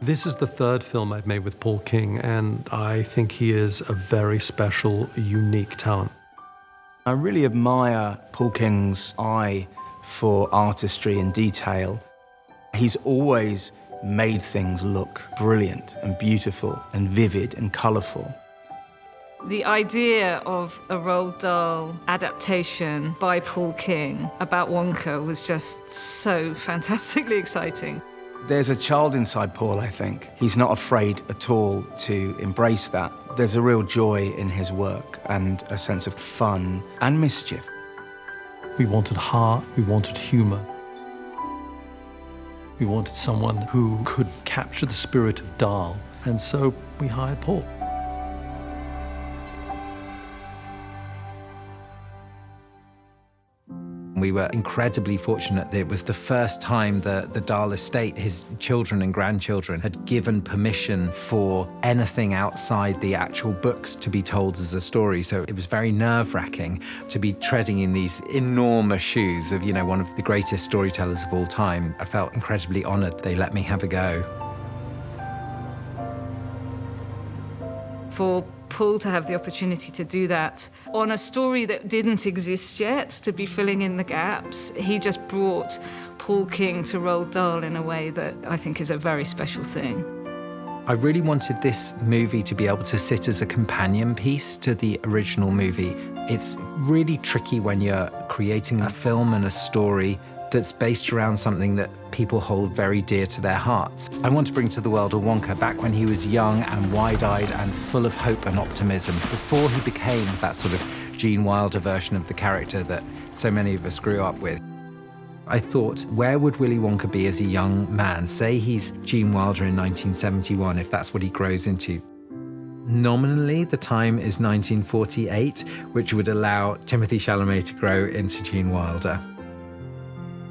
This is the third film I've made with Paul King, and I think he is a very special, unique talent. I really admire Paul King's eye for artistry and detail. He's always made things look brilliant and beautiful and vivid and colourful. The idea of a Roald Dahl adaptation by Paul King about Wonka was just so fantastically exciting. There's a child inside Paul, I think. He's not afraid at all to embrace that. There's a real joy in his work and a sense of fun and mischief. We wanted heart, we wanted humour. We wanted someone who could capture the spirit of Dahl, and so we hired Paul. We were incredibly fortunate that it was the first time the Dahl estate, his children and grandchildren, had given permission for anything outside the actual books to be told as a story. So it was very nerve-wracking to be treading in these enormous shoes of, one of the greatest storytellers of all time. I felt incredibly honored they let me have a go. For Paul to have the opportunity to do that on a story that didn't exist yet, to be filling in the gaps, he just brought Paul King to Roald Dahl in a way that I think is a very special thing. I really wanted this movie to be able to sit as a companion piece to the original movie. It's really tricky when you're creating a film and a story that's based around something that people hold very dear to their hearts. I want to bring to the world a Wonka back when he was young and wide-eyed and full of hope and optimism, before he became that sort of Gene Wilder version of the character that so many of us grew up with. I thought, where would Willy Wonka be as a young man? Say he's Gene Wilder in 1971, if that's what he grows into. Nominally, the time is 1948, which would allow Timothée Chalamet to grow into Gene Wilder.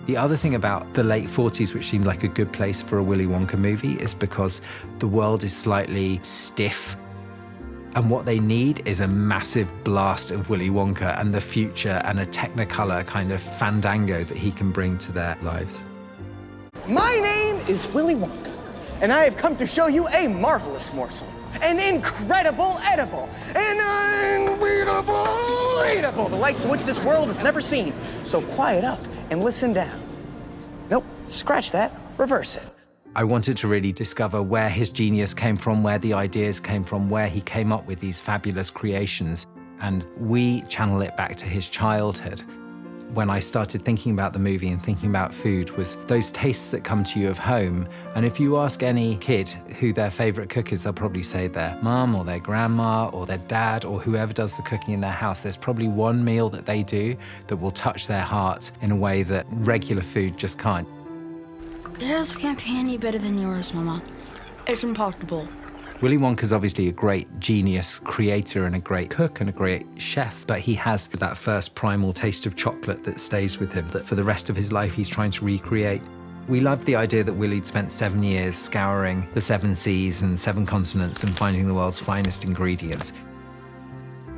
The other thing about the late 40s, which seemed like a good place for a Willy Wonka movie, is because the world is slightly stiff. And what they need is a massive blast of Willy Wonka and the future and a Technicolor kind of fandango that he can bring to their lives. My name is Willy Wonka, and I have come to show you a marvelous morsel, an incredible edible, an unbeatable eatable, the likes of which this world has never seen. So quiet up and listen down. Nope, scratch that, reverse it. I wanted to really discover where his genius came from, where the ideas came from, where he came up with these fabulous creations. And we channel it back to his childhood. When I started thinking about the movie and thinking about food was those tastes that come to you of home. And if you ask any kid who their favorite cook is, they'll probably say their mum or their grandma or their dad or whoever does the cooking in their house. There's probably one meal that they do that will touch their heart in a way that regular food just can't. Theirs can't be any better than yours, Mama. It's impossible. Willy Wonka's obviously a great genius creator and a great cook and a great chef, but he has that first primal taste of chocolate that stays with him, that for the rest of his life he's trying to recreate. We loved the idea that Willy'd spent 7 years scouring the 7 seas and 7 continents and finding the world's finest ingredients.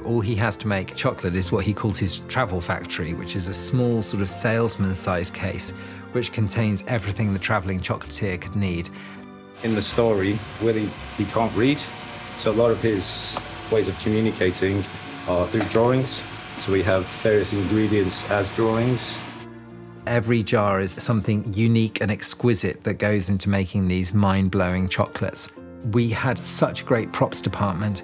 All he has to make chocolate is what he calls his travel factory, which is a small sort of salesman-sized case which contains everything the traveling chocolatier could need. In the story, Willy, he can't read, so a lot of his ways of communicating are through drawings. So we have various ingredients as drawings. Every jar is something unique and exquisite that goes into making these mind-blowing chocolates. We had such a great props department.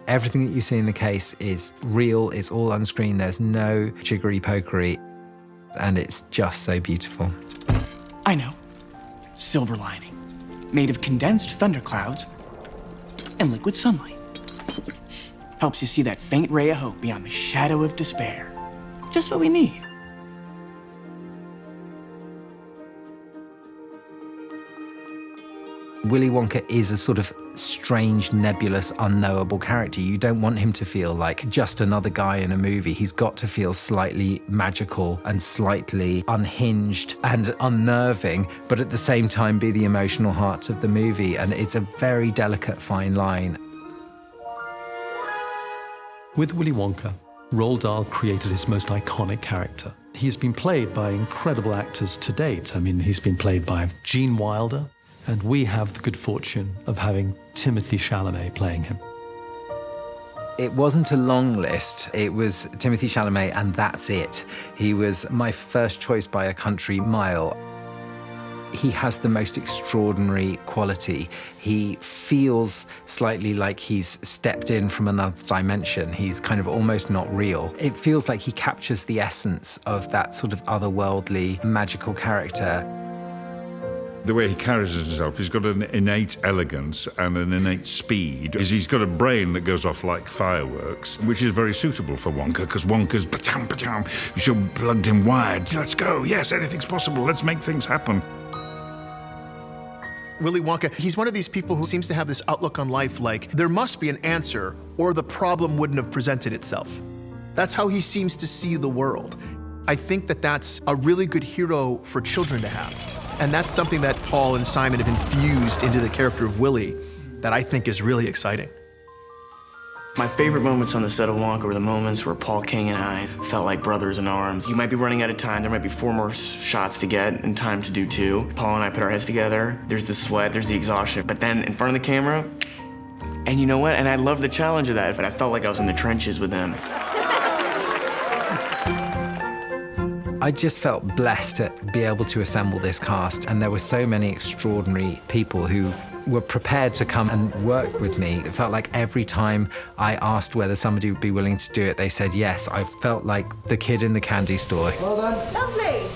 Everything that you see in the case is real, it's all on screen, there's no jiggery-pokery, and it's just so beautiful. I know. Silver lining. Made of condensed thunderclouds and liquid sunlight. Helps you see that faint ray of hope beyond the shadow of despair. Just what we need. Willy Wonka is a sort of strange, nebulous, unknowable character. You don't want him to feel like just another guy in a movie. He's got to feel slightly magical and slightly unhinged and unnerving, but at the same time be the emotional heart of the movie. And it's a very delicate, fine line. With Willy Wonka, Roald Dahl created his most iconic character. He's been played by incredible actors to date. I mean, he's been played by Gene Wilder, And we have the good fortune of having Timothée Chalamet playing him. It wasn't a long list. It was Timothée Chalamet, and that's it. He was my first choice by a country mile. He has the most extraordinary quality. He feels slightly like he's stepped in from another dimension. He's kind of almost not real. It feels like he captures the essence of that sort of otherworldly, magical character. The way he carries himself, he's got an innate elegance and an innate speed. He's got a brain that goes off like fireworks, which is very suitable for Wonka, because Wonka's pa-cham, pa-cham. You should plugged him wide. Let's go. Yes, anything's possible. Let's make things happen. Willy Wonka, he's one of these people who seems to have this outlook on life like there must be an answer or the problem wouldn't have presented itself. That's how he seems to see the world. I think that that's a really good hero for children to have. And that's something that Paul and Simon have infused into the character of Willy that I think is really exciting. My favorite moments on the set of Wonka were the moments where Paul King and I felt like brothers in arms. You might be running out of time. There might be 4 more shots to get and time to do 2. Paul and I put our heads together. There's the sweat, there's the exhaustion. But then in front of the camera, and you know what? And I love the challenge of that. But I felt like I was in the trenches with them. I just felt blessed to be able to assemble this cast, and there were so many extraordinary people who were prepared to come and work with me. It felt like every time I asked whether somebody would be willing to do it, they said yes. I felt like the kid in the candy store. Well done. Lovely.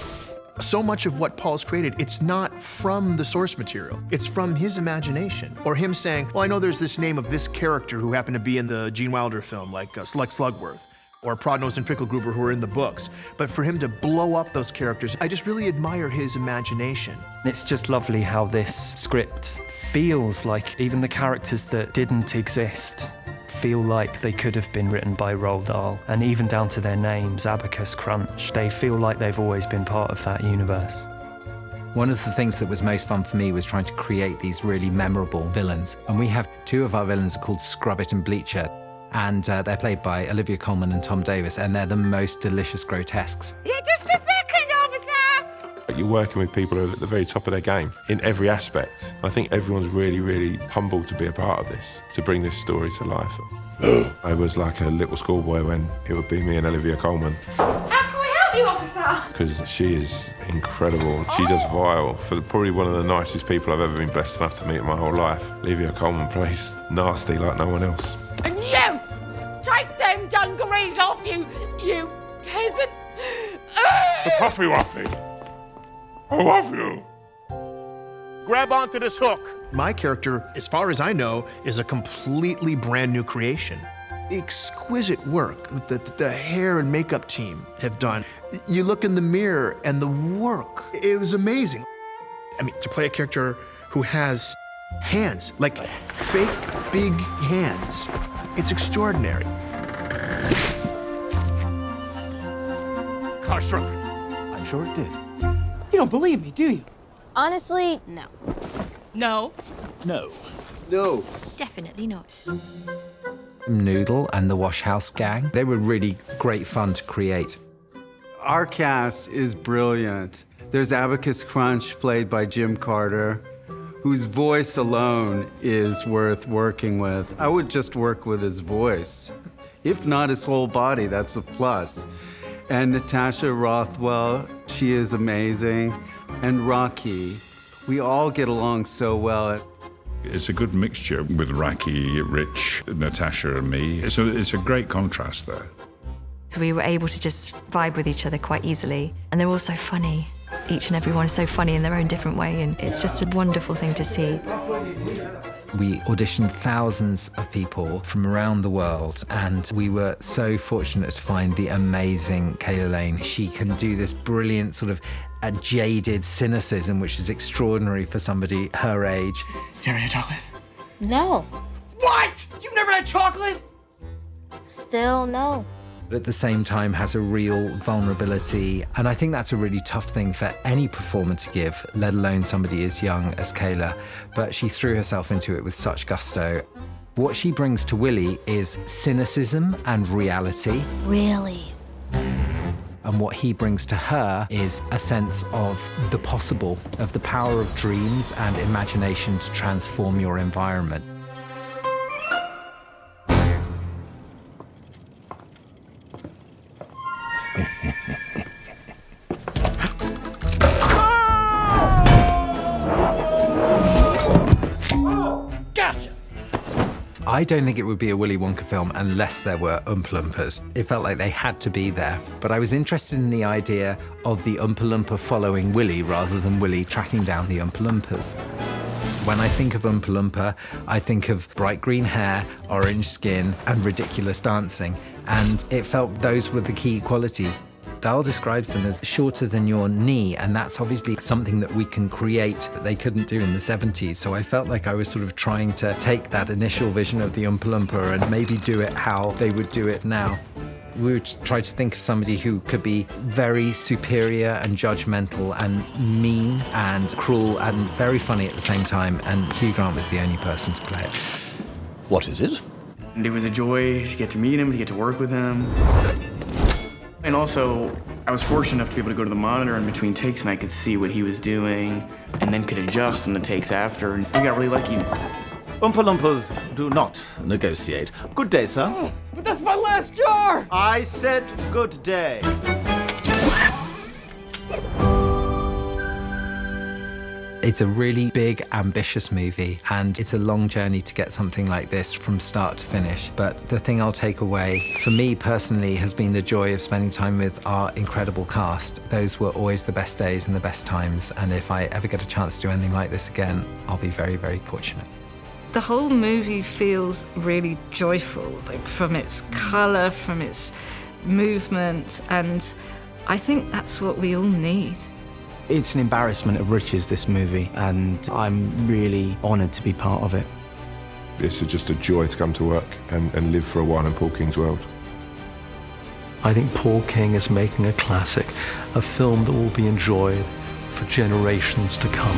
So much of what Paul's created, it's not from the source material. It's from his imagination. Or him saying, well, I know there's this name of this character who happened to be in the Gene Wilder film, like Lex Slugworth, or Prodnose and Trickelgruber, who are in the books. But for him to blow up those characters, I just really admire his imagination. It's just lovely how this script feels like even the characters that didn't exist feel like they could have been written by Roald Dahl, and even down to their names, Abacus, Crunch, they feel like they've always been part of that universe. One of the things that was most fun for me was trying to create these really memorable villains. And we have 2 of our villains called Scrubbit and Bleacher, and they're played by Olivia Colman and Tom Davis, and they're the most delicious grotesques. Yeah, just a second, officer! You're working with people who are at the very top of their game in every aspect. I think everyone's really, really humbled to be a part of this, to bring this story to life. I was like a little schoolboy when it would be me and Olivia Colman. How can we help you, officer? Because she is incredible. She does vile for probably one of the nicest people I've ever been blessed enough to meet in my whole life. Olivia Colman plays nasty like no one else. And you! Take them dungarees off you, you peasant! The Puffy Waffy! I love you! Grab onto this hook. My character, as far as I know, is a completely brand new creation. Exquisite work that the hair and makeup team have done. You look in the mirror and the work, it was amazing. I mean, to play a character who has hands, like fake big hands, it's extraordinary. Car struck. I'm sure it did. You don't believe me, do you? Honestly, no. No. No. No. Definitely not. Noodle and the Wash House Gang, they were really great fun to create. Our cast is brilliant. There's Abacus Crunch, played by Jim Carter, whose voice alone is worth working with. I would just work with his voice. If not his whole body, that's a plus. And Natasha Rothwell, she is amazing. And Rocky, we all get along so well. It's a good mixture with Rocky, Rich, Natasha and me. It's a great contrast there. So we were able to just vibe with each other quite easily. And they're all so funny. Each and every one is so funny in their own different way, and it's just a wonderful thing to see. We auditioned thousands of people from around the world, and we were so fortunate to find the amazing Kayla Lane. She can do this brilliant sort of a jaded cynicism, which is extraordinary for somebody her age. You ever had chocolate? No. What? You've never had chocolate? Still no. But at the same time has a real vulnerability. And I think that's a really tough thing for any performer to give, let alone somebody as young as Kayla. But she threw herself into it with such gusto. What she brings to Willy is cynicism and reality. Really? And what he brings to her is a sense of the possible, of the power of dreams and imagination to transform your environment. I don't think it would be a Willy Wonka film unless there were Oompa Loompas. It felt like they had to be there. But I was interested in the idea of the Oompa Loompa following Willy rather than Willy tracking down the Oompa Loompas. When I think of Oompa Loompa, I think of bright green hair, orange skin, and ridiculous dancing. And it felt those were the key qualities. Dahl describes them as shorter than your knee, and that's obviously something that we can create that they couldn't do in the 70s. So I felt like I was sort of trying to take that initial vision of the Oompa Loompa and maybe do it how they would do it now. We would try to think of somebody who could be very superior and judgmental and mean and cruel and very funny at the same time, and Hugh Grant was the only person to play it. What is it? And it was a joy to get to meet him, to get to work with him. And also, I was fortunate enough to be able to go to the monitor in between takes, and I could see what he was doing, and then could adjust in the takes after, and we got really lucky. Oompa Loompas do not negotiate. Good day, sir. Oh, but that's my last jar! I said good day. It's a really big, ambitious movie, and it's a long journey to get something like this from start to finish. But the thing I'll take away, for me personally, has been the joy of spending time with our incredible cast. Those were always the best days and the best times, and if I ever get a chance to do anything like this again, I'll be very, very fortunate. The whole movie feels really joyful, like from its colour, from its movement, and I think that's what we all need. It's an embarrassment of riches, this movie, and I'm really honoured to be part of it. It's just a joy to come to work and live for a while in Paul King's world. I think Paul King is making a classic, a film that will be enjoyed for generations to come.